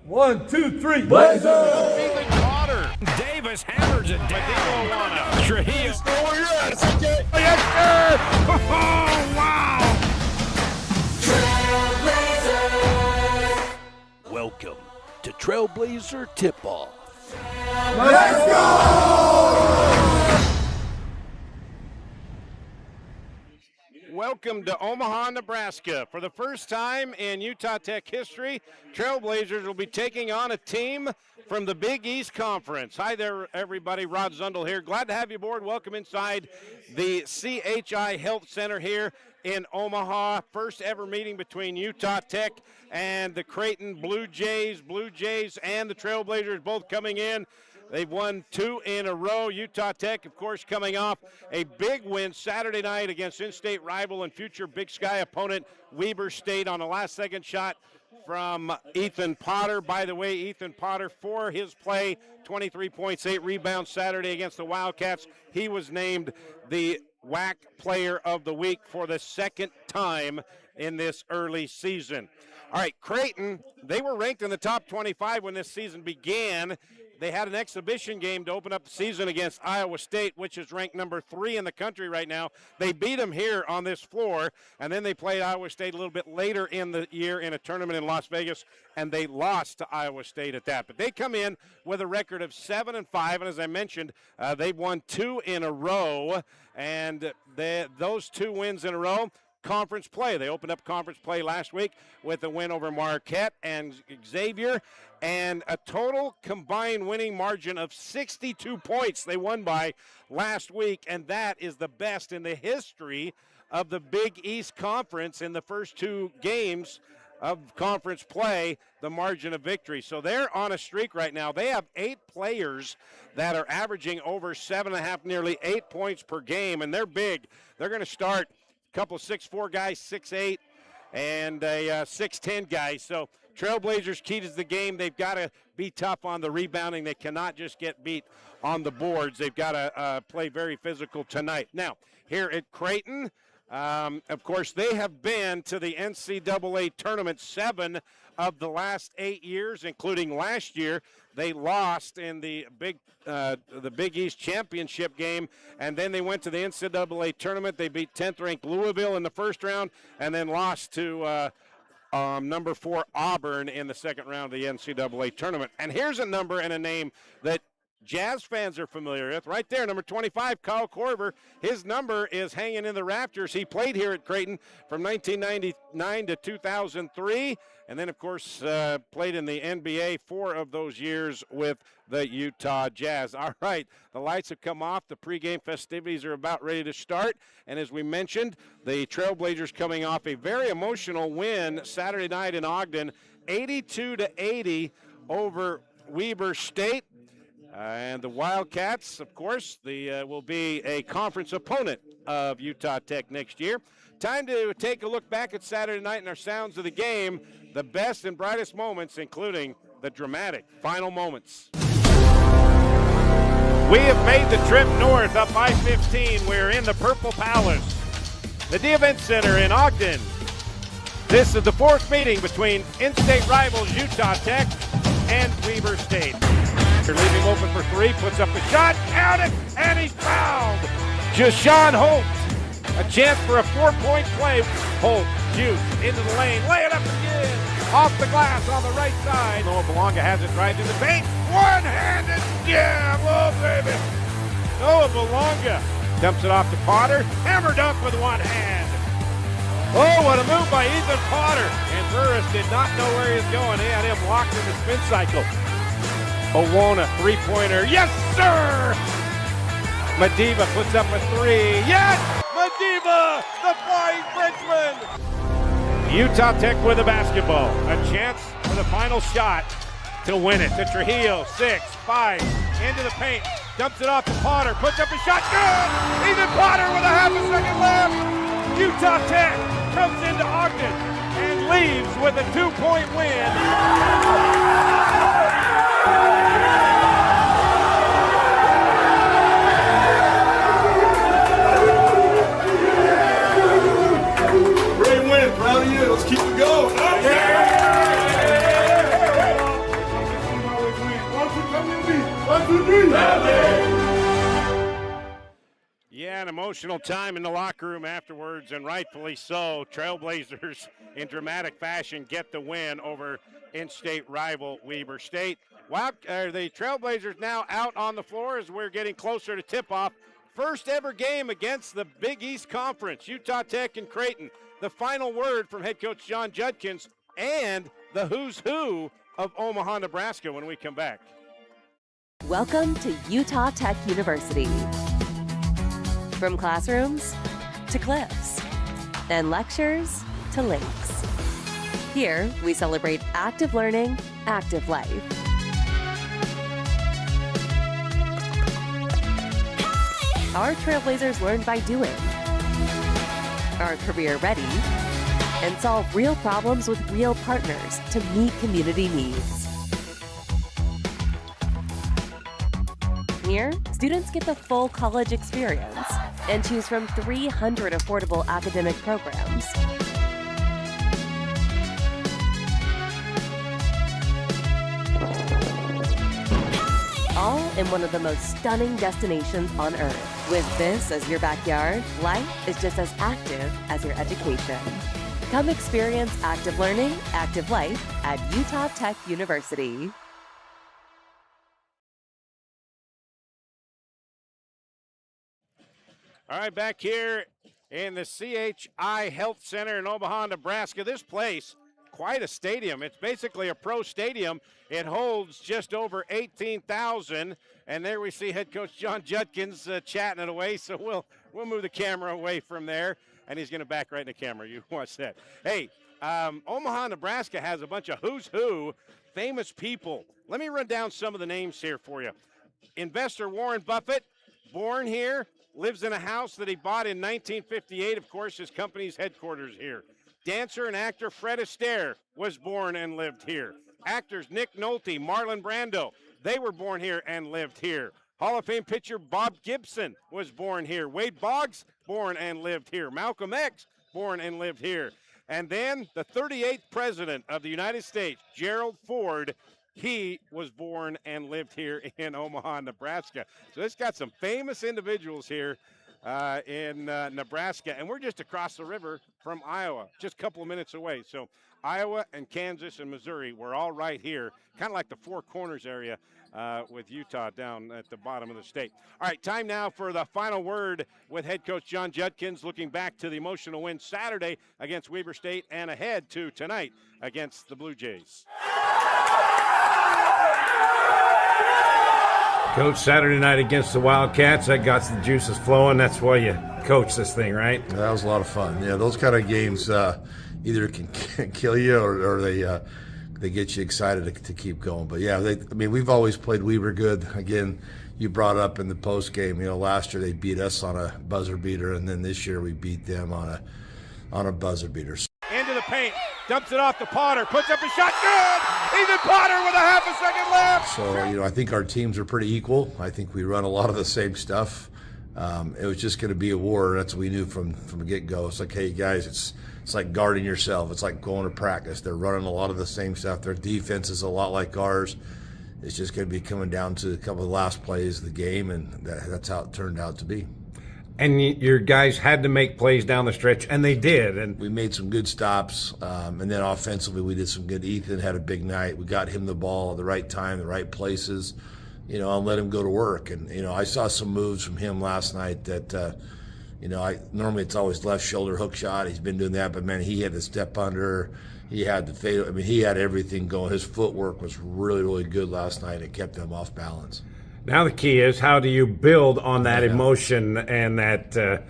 1, 2, 3. Blazer! Even Potter. Davis hammers it down. Trujillo. Where you at? It's okay. Yes, sir! Oh, wow! Trailblazer. Welcome to Trailblazer Tip-Off. Let's go! Welcome to Omaha, Nebraska. For the first time in Utah Tech history, Trailblazers will be taking on a team from the Big East Conference. Hi there, everybody. Rod Zundel here. Glad to have you aboard. Welcome inside the CHI Health Center here in Omaha. First ever meeting between Utah Tech and the Creighton Blue Jays. Blue Jays and the Trailblazers both coming in. They've won 2 in a row. Utah Tech, of course, coming off a big win Saturday night against in-state rival and future Big Sky opponent Weber State on a last-second shot from Ethan Potter. By the way, Ethan Potter, for his play, 23 points, 8 rebounds Saturday against the Wildcats. He was named the WAC Player of the Week for the second time in this early season. All right, Creighton, they were ranked in the top 25 when this season began. They had an exhibition game to open up the season against Iowa State, which is ranked number 3 in the country right now. They beat them here on this floor, and then they played Iowa State a little bit later in the year in a tournament in Las Vegas, and they lost to Iowa State at that. But they come in with a record of 7-5, and as I mentioned, they've won 2 in a row, and those 2 wins in a row, conference play. They opened up conference play last week with a win over Marquette and Xavier, and a total combined winning margin of 62 points they won by last week, and that is the best in the history of the Big East Conference in the first 2 games of conference play, the margin of victory. So they're on a streak right now. They have 8 players that are averaging over 7.5, nearly 8 points per game, and they're big. They're going to start couple 6'4" guys, 6'8", and a 6'10" guy. So Trailblazers key to the game. They've got to be tough on the rebounding. They cannot just get beat on the boards. They've got to play very physical tonight. Now, here at Creighton, of course, they have been to the NCAA tournament 7 of the last 8 years, including last year. They lost in the Big East championship game, and then they went to the NCAA tournament. They beat 10th-ranked Louisville in the first round, and then lost to number 4 Auburn in the second round of the NCAA tournament. And here's a number and a name that Jazz fans are familiar with. Right there, number 25, Kyle Korver. His number is hanging in the rafters. He played here at Creighton from 1999 to 2003, and then, of course, played in the NBA 4 of those years with the Utah Jazz. All right, the lights have come off. The pregame festivities are about ready to start, and as we mentioned, the Trailblazers coming off a very emotional win Saturday night in Ogden, 82-80 over Weber State. And the Wildcats, of course, will be a conference opponent of Utah Tech next year. Time to take a look back at Saturday night and our sounds of the game, the best and brightest moments, including the dramatic final moments. We have made the trip north up I-15. We're in the Purple Palace, the D-Event Center in Ogden. This is the 4th meeting between in-state rivals Utah Tech and Weber State. They're leaving him open for 3, puts up a shot, count it, and he's fouled. Jashawn Holt, a chance for a 4-point play. Holt, juice, into the lane, lay it up again, off the glass on the right side. Noah Belonga has it right in the paint, one-handed jam, oh baby. Noah Belonga dumps it off to Potter, hammer dunk with one hand. Oh, what a move by Ethan Potter. And Burris did not know where he was going. He had him locked in the spin cycle. Owona, 3-pointer. Yes, sir! Madiba puts up a 3. Yes! Madiba, the Flying Frenchman! Utah Tech with a basketball. A chance for the final shot to win it. To Trujillo, 6-5, into the paint. Dumps it off to Potter, puts up a shot. Good! Ethan Potter with a half a second left. Utah Tech comes into Ogden and leaves with a 2-point win. Great win, proud of you. Let's keep it going. emotional time in the locker room afterwards, and rightfully so. Trailblazers, in dramatic fashion, get the win over in-state rival Weber State. The Trailblazers now out on the floor as we're getting closer to tip-off. First ever game against the Big East Conference, Utah Tech and Creighton. The final word from head coach John Judkins and the who's who of Omaha, Nebraska when we come back. Welcome to Utah Tech University. From classrooms to cliffs and lectures to lakes. Here, we celebrate active learning, active life. Our Trailblazers learn by doing, are career ready, and solve real problems with real partners to meet community needs. Here, students get the full college experience and choose from 300 affordable academic programs. All in one of the most stunning destinations on Earth. With this as your backyard, life is just as active as your education. Come experience active learning, active life at Utah Tech University. All right, back here in the CHI Health Center in Omaha, Nebraska. This place, quite a stadium. It's basically a pro stadium. It holds just over 18,000. And there we see head coach John Judkins chatting it away. So we'll move the camera away from there. And he's going to back right in the camera. You watch that. Hey, Omaha, Nebraska has a bunch of who's who, famous people. Let me run down some of the names here for you. Investor Warren Buffett, born here. Lives in a house that he bought in 1958. Of course, his company's headquarters here. Dancer and actor Fred Astaire was born and lived here. Actors Nick Nolte, Marlon Brando, they were born here and lived here. Hall of Fame pitcher Bob Gibson was born here. Wade Boggs, born and lived here. Malcolm X, born and lived here. And then the 38th president of the United States, Gerald Ford, he was born and lived here in Omaha, Nebraska. So it's got some famous individuals here in Nebraska. And we're just across the river from Iowa, just a couple of minutes away. So Iowa and Kansas and Missouri, we're all right here, kind of like the Four Corners area with Utah down at the bottom of the state. All right, time now for the final word with head coach John Judkins, looking back to the emotional win Saturday against Weber State and ahead to tonight against the Blue Jays. Coach, Saturday night against the Wildcats, that got the juices flowing. That's why you coach this thing, right? That was a lot of fun. Yeah, those kind of games either can kill you or they get you excited to keep going. But yeah, we've always played Weber good. Again, you brought up in the post game. Last year they beat us on a buzzer beater, and then this year we beat them on a buzzer beater. Into the paint, dumps it off to Potter, puts up a shot, good! Ethan Potter with a half a second left! So, I think our teams are pretty equal. I think we run a lot of the same stuff. It was just going to be a war. That's what we knew from the get-go. It's like, hey, guys, it's like guarding yourself. It's like going to practice. They're running a lot of the same stuff. Their defense is a lot like ours. It's just going to be coming down to a couple of the last plays of the game, and that's how it turned out to be. And your guys had to make plays down the stretch, and they did. And we made some good stops, and then offensively we did some good. Ethan had a big night. We got him the ball at the right time, the right places, and let him go to work. And, I saw some moves from him last night that, normally it's always left shoulder hook shot. He's been doing that, but, man, he had the step under. He had the fade. He had everything going. His footwork was really, really good last night. It kept him off balance. Now the key is, how do you build on that emotion and that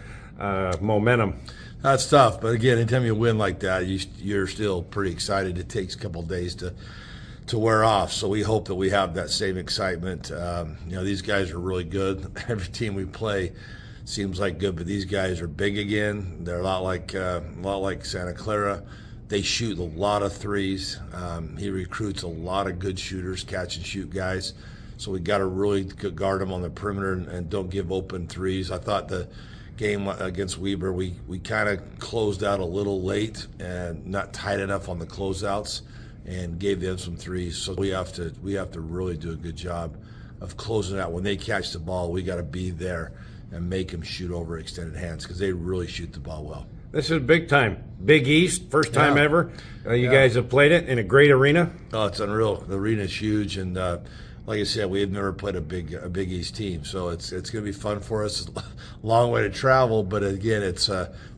momentum? That's tough, but again, anytime you win like that, you're still pretty excited. It takes a couple of days to wear off, so we hope that we have that same excitement. These guys are really good. Every team we play seems like good, but these guys are big again. They're a lot like Santa Clara. They shoot a lot of threes. He recruits a lot of good shooters, catch and shoot guys. So we got to really guard them on the perimeter and don't give open threes. I thought the game against Weber, we kind of closed out a little late and not tight enough on the closeouts and gave them some threes. So we have to really do a good job of closing out. When they catch the ball, we got to be there and make them shoot over extended hands because they really shoot the ball well. This is big time. Big East, first time Yeah. ever. You guys have played it in a great arena. Oh, it's unreal. The arena is huge, and like I said, we've never played a Big East team, so it's going to be fun for us. It's a long way to travel, but again, it's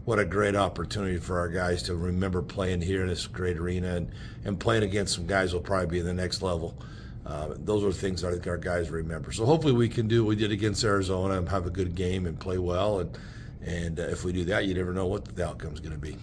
what a great opportunity for our guys to remember playing here in this great arena and playing against some guys who will probably be in the next level. Those are things I think our guys remember. So hopefully we can do what we did against Arizona and have a good game and play well. And if we do that, you never know what the outcome's going to be.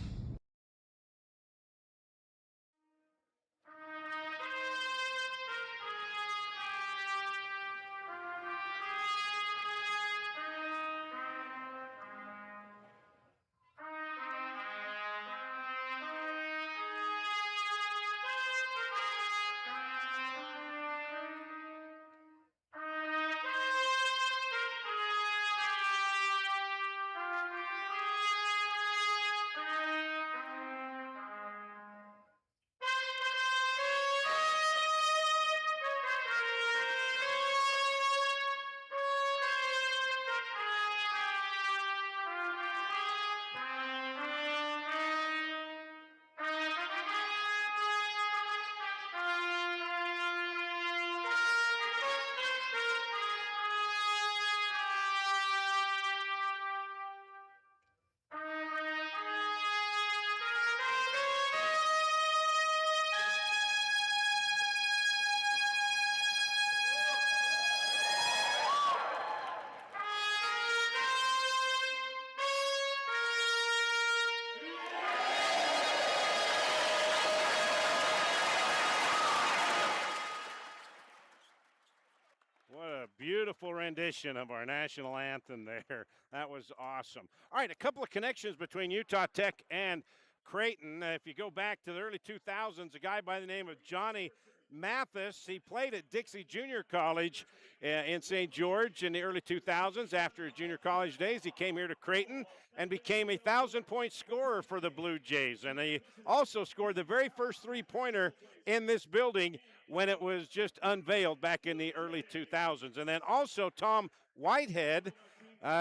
What a beautiful rendition of our national anthem there. That was awesome. All right, a couple of connections between Utah Tech and Creighton. If you go back to the early 2000s, a guy by the name of Johnny Mathis, he played at Dixie Junior College in St. George in the early 2000s. After his junior college days, he came here to Creighton and became a 1,000-point scorer for the Blue Jays. And he also scored the very first three-pointer in this building when it was just unveiled back in the early 2000s. And then also Tom Whitehead,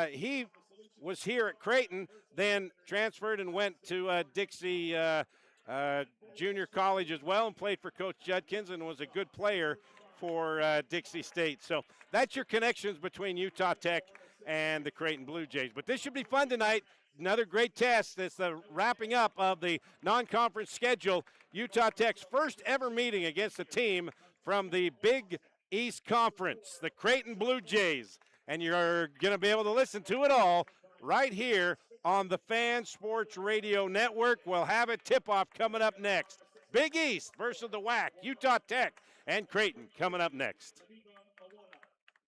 he was here at Creighton, then transferred and went to Dixie Junior College as well and played for Coach Judkins and was a good player for Dixie State. So that's your connections between Utah Tech and the Creighton Blue Jays. But this should be fun tonight. Another great test. It's the wrapping up of the non-conference schedule. Utah Tech's first ever meeting against a team from the Big East Conference, the Creighton Blue Jays. And you're going to be able to listen to it all right here on the Fan Sports Radio Network. We'll have a tip-off coming up next. Big East versus the WAC, Utah Tech and Creighton coming up next.